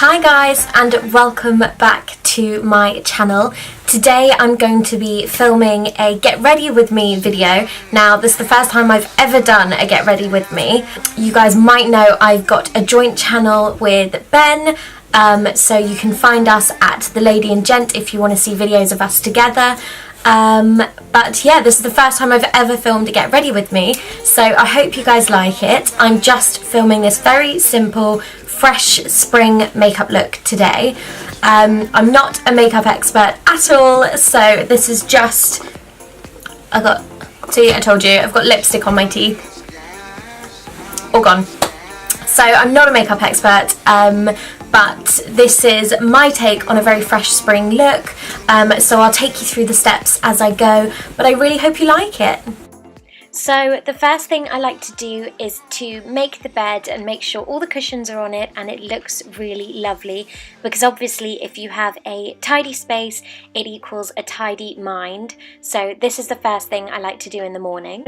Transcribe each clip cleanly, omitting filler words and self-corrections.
Hi guys, and welcome back to my channel. Today I'm going to be filming a get ready with me video. Now this is the first time I've ever done a get ready with me. You guys might know I've got a joint channel with Ben, so you can find us at The Lady and Gent if you want to see videos of us together. But yeah, this is the first time I've ever filmed a get ready with me, so I hope you guys like it. I'm just filming this very simple fresh spring makeup look today. I'm not a makeup expert at all, so this is just, I told you, I've got lipstick on my teeth, all gone. So I'm not a makeup expert, but this is my take on a very fresh spring look, so I'll take you through the steps as I go, but I really hope you like it. So the first thing I like to do is to make the bed and make sure all the cushions are on it and it looks really lovely, because obviously if you have a tidy space it equals a tidy mind. So this is the first thing I like to do in the morning.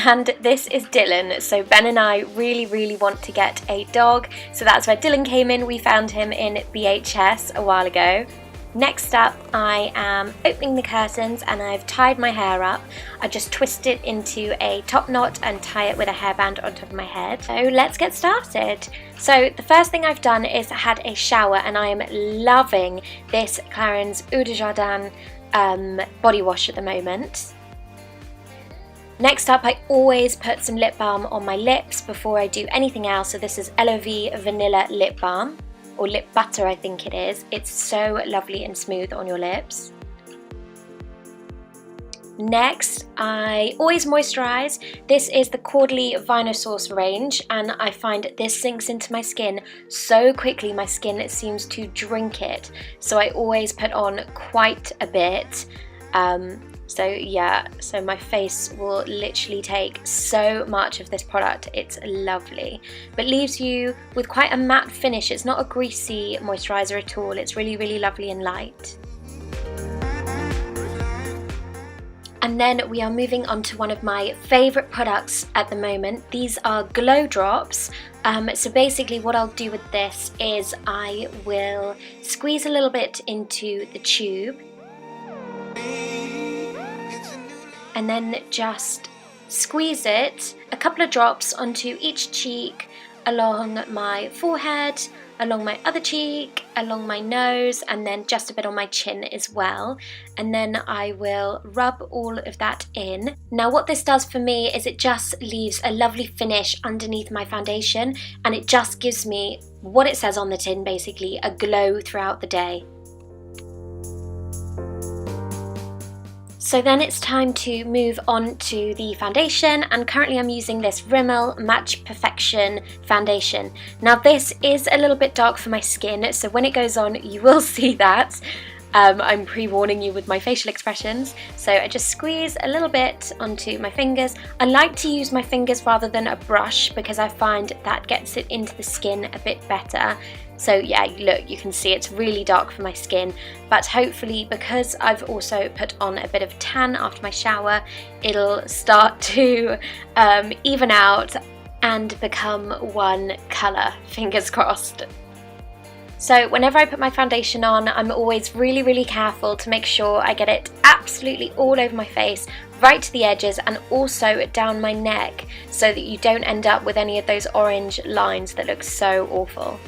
And this is Dylan. So Ben and I really want to get a dog, so that's where Dylan came in. We found him in BHS a while ago. Next up, I am opening the curtains and I've tied my hair up. I just twist it into a top knot and tie it with a hairband on top of my head. So let's get started. So the first thing I've done is had a shower, and I am loving this Clarins Eau de Jardin body wash at the moment. Next up, I always put some lip balm on my lips before I do anything else. So this is LOV Vanilla Lip Balm, or lip butter I think it is. It's so lovely and smooth on your lips. Next, I always moisturise. This is the Caudalie Vinosource range, and I find this sinks into my skin so quickly. My skin seems to drink it, so I always put on quite a bit. So yeah, so my face will literally take so much of this product. It's lovely, but leaves you with quite a matte finish. It's not a greasy moisturiser at all. It's really lovely and light. And then we are moving on to one of my favourite products at the moment. These are Glow Drops. So basically what I'll do with this is I will squeeze a little bit into the tube, and then just squeeze it, a couple of drops onto each cheek, along my forehead, along my other cheek, along my nose, and then just a bit on my chin as well. And then I will rub all of that in. Now what this does for me is it just leaves a lovely finish underneath my foundation, and it just gives me what it says on the tin, basically, a glow throughout the day. So then it's time to move on to the foundation, and currently I'm using this Rimmel Match Perfection foundation. Now this is a little bit dark for my skin, so when it goes on you will see that. I'm pre-warning you with my facial expressions. So I just squeeze a little bit onto my fingers. I like to use my fingers rather than a brush because I find that gets it into the skin a bit better. So yeah, look, you can see it's really dark for my skin, but hopefully because I've also put on a bit of tan after my shower, it'll start to even out and become one colour, fingers crossed. So whenever I put my foundation on, I'm always really careful to make sure I get it absolutely all over my face, right to the edges, and also down my neck, so that you don't end up with any of those orange lines that look so awful.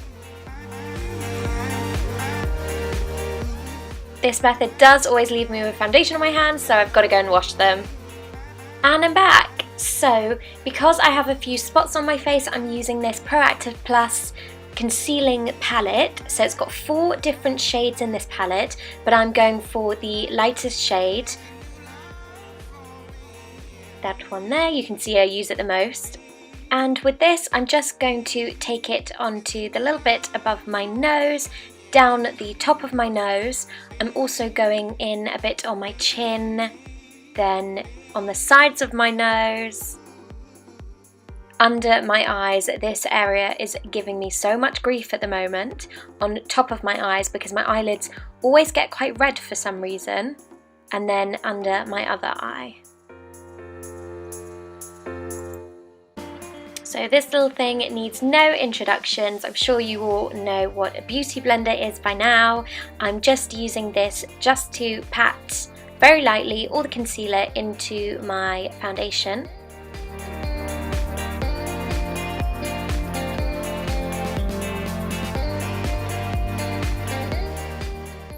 This method does always leave me with foundation on my hands, so I've got to go and wash them. And I'm back! So, because I have a few spots on my face, I'm using this Proactive Plus concealing palette. So it's got 4 different shades in this palette, but I'm going for the lightest shade. That one there, you can see I use it the most. And with this, I'm just going to take it onto the little bit above my nose, down the top of my nose. I'm also going in a bit on my chin, then on the sides of my nose, under my eyes. This area is giving me so much grief at the moment, on top of my eyes, because my eyelids always get quite red for some reason, and then under my other eye. So this little thing needs no introductions. I'm sure you all know what a beauty blender is by now. I'm just using this just to pat very lightly all the concealer into my foundation.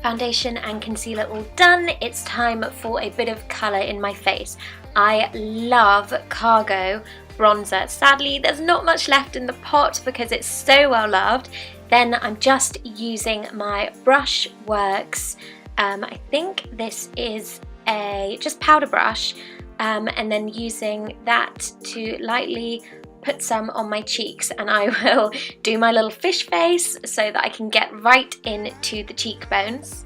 Foundation and concealer all done, it's time for a bit of colour in my face. I love Cargo bronzer. Sadly, there's not much left in the pot because it's so well loved. Then I'm just using my Brushworks, I think this is a just powder brush, and then using that to lightly put some on my cheeks, and I will do my little fish face so that I can get right into the cheekbones.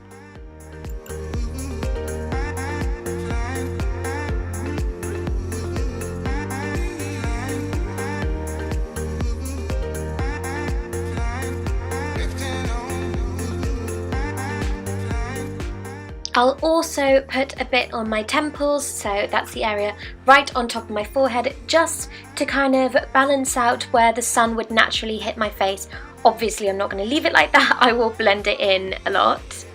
I'll also put a bit on my temples, so that's the area right on top of my forehead, just to kind of balance out where the sun would naturally hit my face. Obviously I'm not going to leave it like that, I will blend it in a lot.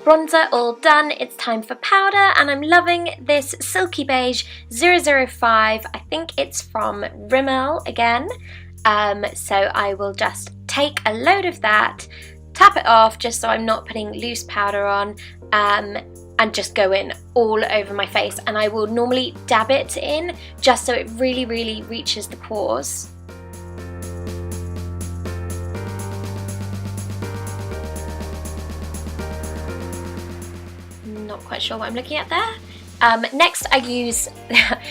Bronzer all done, it's time for powder, and I'm loving this Silky Beige 005, I think it's from Rimmel again, so I will just take a load of that, tap it off just so I'm not putting loose powder on, and just go in all over my face, and I will normally dab it in just so it really reaches the pores. Not quite sure what I'm looking at there. Next I use,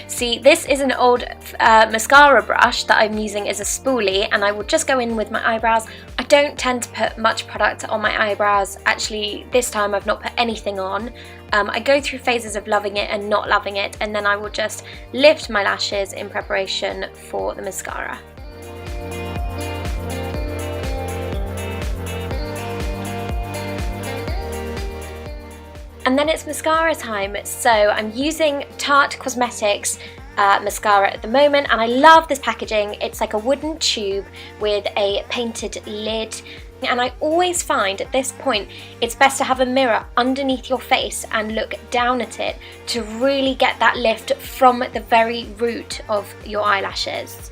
see this is an old mascara brush that I'm using as a spoolie, and I will just go in with my eyebrows. I don't tend to put much product on my eyebrows, actually this time I've not put anything on. I go through phases of loving it and not loving it, and then I will just lift my lashes in preparation for the mascara. And then it's mascara time, so I'm using Tarte Cosmetics mascara at the moment, and I love this packaging. It's like a wooden tube with a painted lid, and I always find at this point it's best to have a mirror underneath your face and look down at it to really get that lift from the very root of your eyelashes.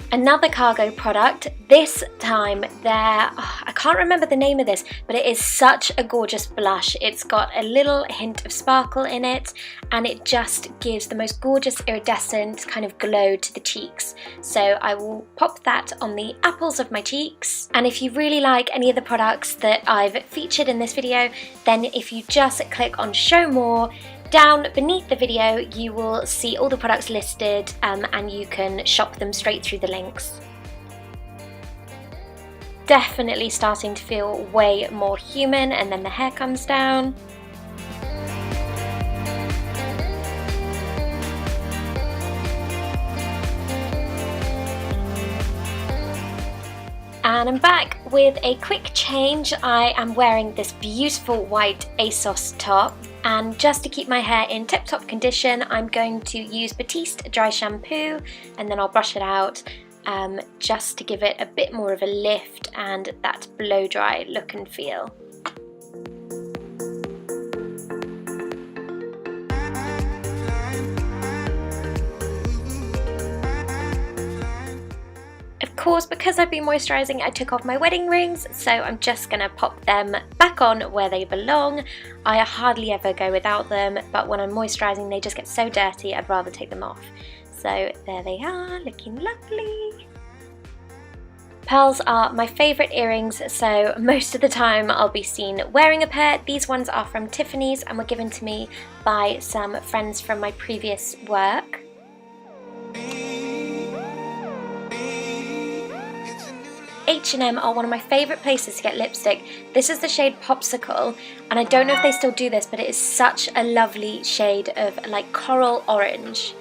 Another Cargo product, this time I can't remember the name of this, but it is such a gorgeous blush. It's got a little hint of sparkle in it, and it just gives the most gorgeous iridescent kind of glow to the cheeks. So I will pop that on the apples of my cheeks. And if you really like any of the products that I've featured in this video, then if you just click on show more, down beneath the video you will see all the products listed, and you can shop them straight through the links. Definitely starting to feel way more human, and then the hair comes down. And I'm back with a quick change. I am wearing this beautiful white ASOS top, and just to keep my hair in tip-top condition I'm going to use Batiste dry shampoo, and then I'll brush it out just to give it a bit more of a lift and that blow dry look and feel. Of course, because I've been moisturising, I took off my wedding rings, so I'm just going to pop them back on where they belong. I hardly ever go without them, but when I'm moisturising they just get so dirty I'd rather take them off. So there they are, looking lovely. Pearls are my favourite earrings, so most of the time I'll be seen wearing a pair. These ones are from Tiffany's and were given to me by some friends from my previous work. H&M are one of my favourite places to get lipstick. This is the shade Popsicle, and I don't know if they still do this, but it is such a lovely shade of like coral orange.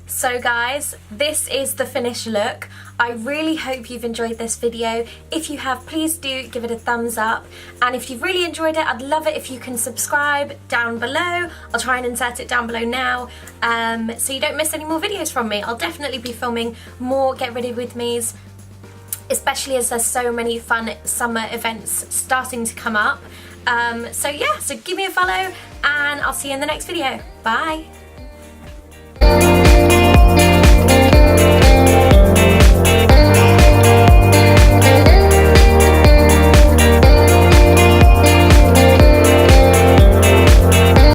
So guys, this is the finished look. I really hope you've enjoyed this video. If you have, please do give it a thumbs up. And if you've really enjoyed it, I'd love it if you can subscribe down below. I'll try and insert it down below now, so you don't miss any more videos from me. I'll definitely be filming more Get Ready With Me's, especially as there's so many fun summer events starting to come up. So yeah, so give me a follow and I'll see you in the next video. Bye!